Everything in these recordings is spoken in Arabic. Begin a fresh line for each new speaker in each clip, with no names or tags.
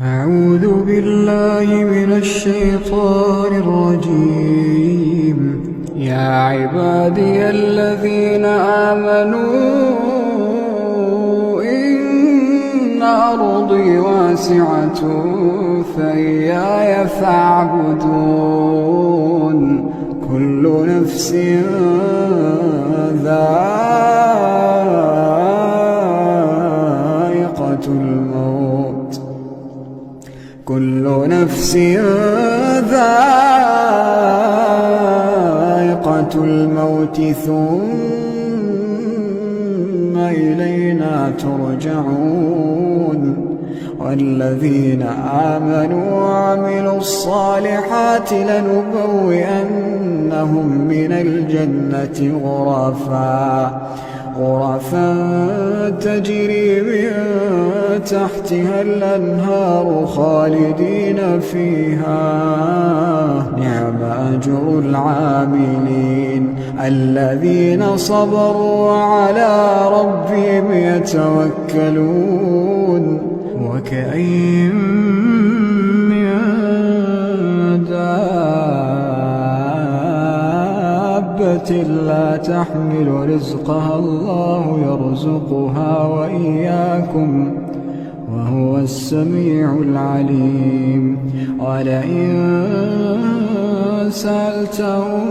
أعوذ بالله من الشيطان الرجيم. يا عبادي الذين آمنوا إن أرضي واسعة فإياي فاعبدون. كل نفس ذائقة الموت كل نفس ذائقة الموت ثم إلينا ترجعون. والذين آمنوا وعملوا الصالحات لنبوئنهم من الجنة غرفا تجري من تحتها الأنهار خالدين فيها. نعم أجر العاملين الذين صبروا وعلى ربهم يتوكلون. وكأين من دابة لا تحمل رزقها الله يرزقها وإياكم وهو السميع العليم. ولئن سألتهم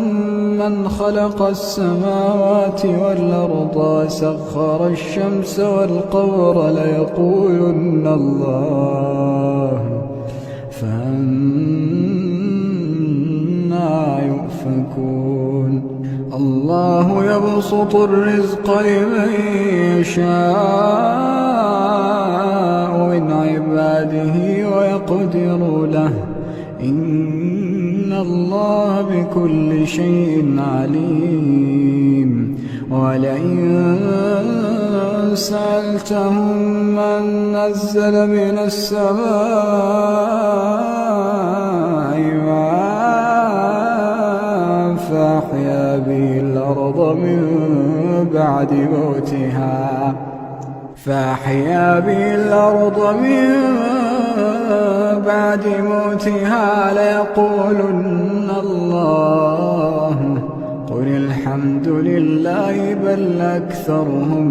من خلق السماوات والأرض وسخر الشمس والقمر ليقولن الله فأنى يؤفكون. الله يبسط الرزق لمن يشاء من عباده ويقدر له إن الله بكل شيء عليم. ولئن سألتهم من نزل من السماء ماء فأحيا به الأرض من بعد موتها ليقولن الله. قل الحمد لله بل أكثرهم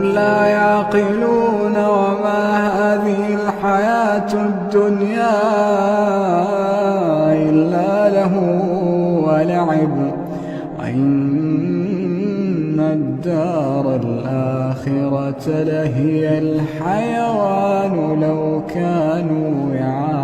لا يعقلون. وما هذه الحياة الدنيا إلا له ولعب وإن الدار الآخرة لهي الحيوان لو كانوا يعلمون.